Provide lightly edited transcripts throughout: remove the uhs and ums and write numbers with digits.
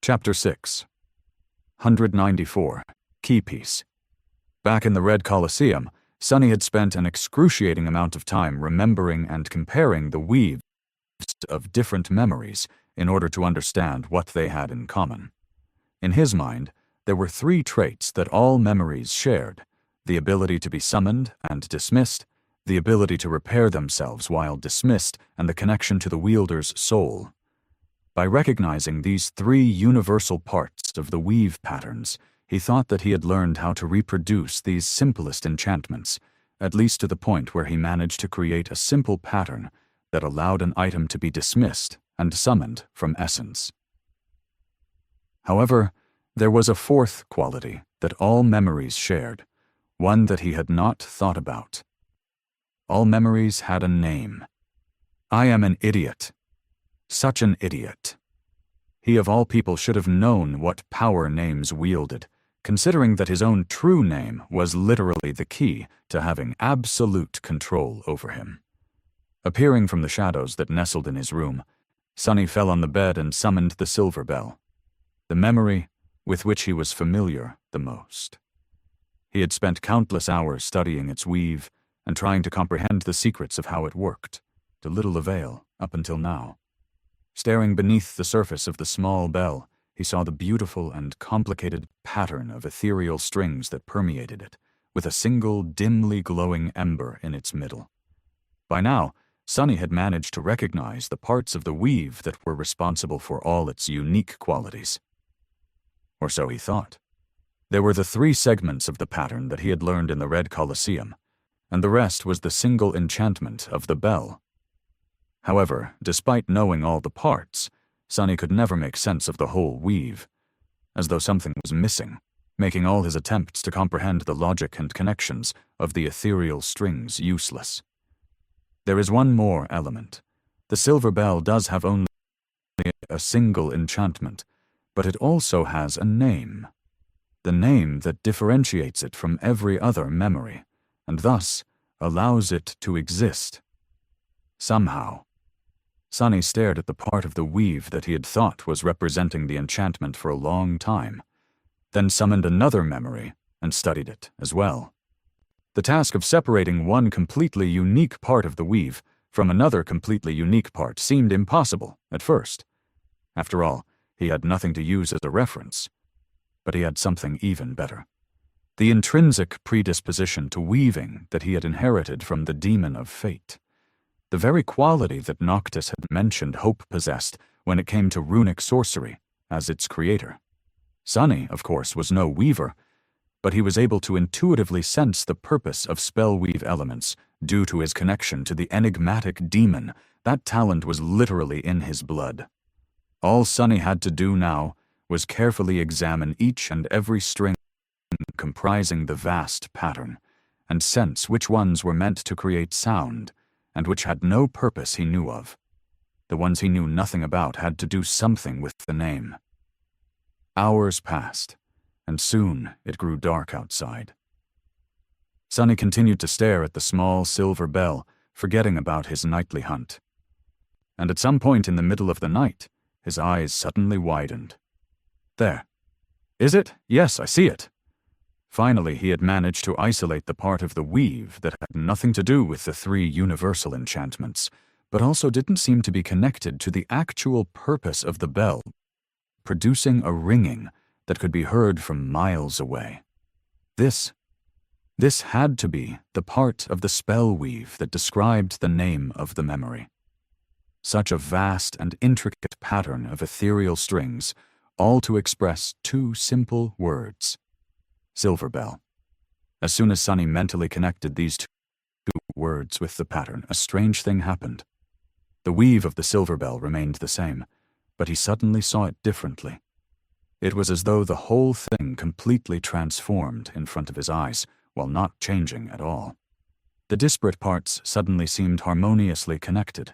Chapter 6 194 Key Piece. Back in the Red Colosseum, Sonny had spent an excruciating amount of time remembering and comparing the weaves of different memories in order to understand what they had in common. In his mind, there were three traits that all memories shared: the ability to be summoned and dismissed, the ability to repair themselves while dismissed, and the connection to the wielder's soul. By recognizing these three universal parts of the weave patterns, he thought that he had learned how to reproduce these simplest enchantments, at least to the point where he managed to create a simple pattern that allowed an item to be dismissed and summoned from essence. However, there was a fourth quality that all memories shared, one that he had not thought about. All memories had a name. I am an idiot. Such an idiot. He of all people should have known what power names wielded, considering that his own true name was literally the key to having absolute control over him. Appearing from the shadows that nestled in his room, Sonny fell on the bed and summoned the silver bell, the memory with which he was familiar the most. He had spent countless hours studying its weave and trying to comprehend the secrets of how it worked, to little avail up until now. Staring beneath the surface of the small bell, he saw the beautiful and complicated pattern of ethereal strings that permeated it, with a single dimly glowing ember in its middle. By now, Sonny had managed to recognize the parts of the weave that were responsible for all its unique qualities. Or so he thought. There were the three segments of the pattern that he had learned in the Red Colosseum, and the rest was the single enchantment of the bell. However, despite knowing all the parts, Sonny could never make sense of the whole weave, as though something was missing, making all his attempts to comprehend the logic and connections of the ethereal strings useless. There is one more element. The silver bell does have only a single enchantment, but it also has a name. The name that differentiates it from every other memory, and thus allows it to exist. Somehow. Sonny stared at the part of the weave that he had thought was representing the enchantment for a long time, then summoned another memory and studied it as well. The task of separating one completely unique part of the weave from another completely unique part seemed impossible at first. After all, he had nothing to use as a reference. But he had something even better. The intrinsic predisposition to weaving that he had inherited from the demon of fate. The very quality that Noctis had mentioned Hope possessed when it came to runic sorcery as its creator. Sonny, of course, was no weaver, but he was able to intuitively sense the purpose of spellweave elements due to his connection to the enigmatic demon. That talent was literally in his blood. All Sonny had to do now was carefully examine each and every string comprising the vast pattern, and sense which ones were meant to create sound, and which had no purpose he knew of. The ones he knew nothing about had to do something with the name. Hours passed, and soon it grew dark outside. Sonny continued to stare at the small silver bell, forgetting about his nightly hunt. And at some point in the middle of the night, his eyes suddenly widened. There. Is it? Yes, I see it. Finally, he had managed to isolate the part of the weave that had nothing to do with the three universal enchantments, but also didn't seem to be connected to the actual purpose of the bell, producing a ringing that could be heard from miles away. This had to be the part of the spell weave that described the name of the memory. Such a vast and intricate pattern of ethereal strings, all to express two simple words. Silver bell. As soon as Sonny mentally connected these two words with the pattern, a strange thing happened. The weave of the silver bell remained the same, but he suddenly saw it differently. It was as though the whole thing completely transformed in front of his eyes, while not changing at all. The disparate parts suddenly seemed harmoniously connected,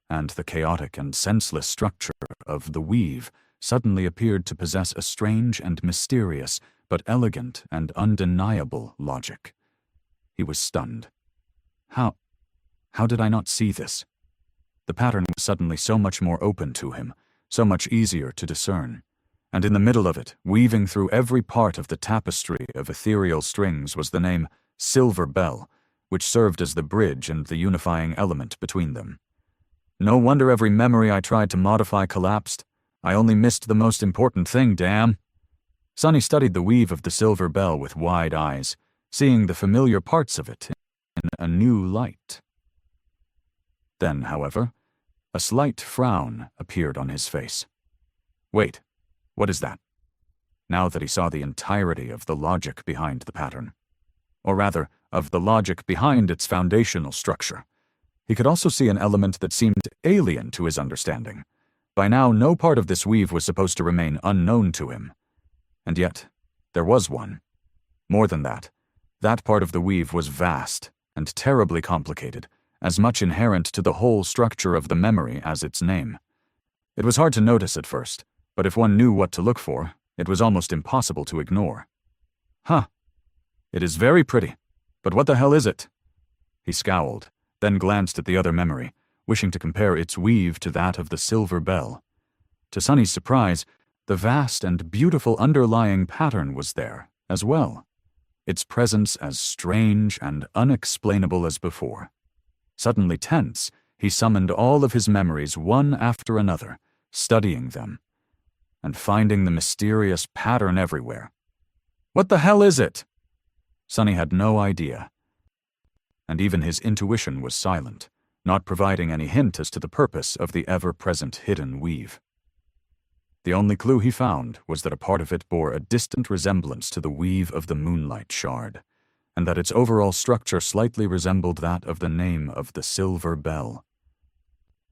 and the chaotic and senseless structure of the weave suddenly appeared to possess a strange and mysterious, but elegant and undeniable logic. He was stunned. How did I not see this? The pattern was suddenly so much more open to him, so much easier to discern, and in the middle of it, weaving through every part of the tapestry of ethereal strings, was the name Silver Bell, which served as the bridge and the unifying element between them. No wonder every memory I tried to modify collapsed. I only missed the most important thing, damn. Sonny studied the weave of the Silver Bell with wide eyes, seeing the familiar parts of it in a new light. Then, however, a slight frown appeared on his face. Wait, what is that? Now that he saw the entirety of the logic behind the pattern. Or rather, of the logic behind its foundational structure. He could also see an element that seemed alien to his understanding. By now, no part of this weave was supposed to remain unknown to him. And yet, there was one. More than that part of the weave was vast and terribly complicated, as much inherent to the whole structure of the memory as its name. It was hard to notice at first, but if one knew what to look for, it was almost impossible to ignore. Huh. It is very pretty, but what the hell is it? He scowled, then glanced at the other memory, wishing to compare its weave to that of the Silver Bell. To Sonny's surprise, the vast and beautiful underlying pattern was there, as well, its presence as strange and unexplainable as before. Suddenly tense, he summoned all of his memories one after another, studying them, and finding the mysterious pattern everywhere. What the hell is it? Sonny had no idea. And even his intuition was silent, not providing any hint as to the purpose of the ever-present hidden weave. The only clue he found was that a part of it bore a distant resemblance to the weave of the Moonlight Shard, and that its overall structure slightly resembled that of the name of the Silver Bell.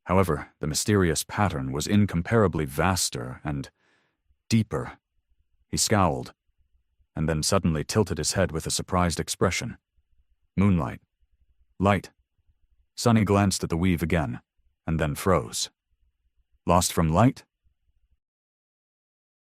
However, the mysterious pattern was incomparably vaster and deeper. He scowled, and then suddenly tilted his head with a surprised expression. Moonlight. Light. Sonny glanced at the weave again, and then froze. Lost from light?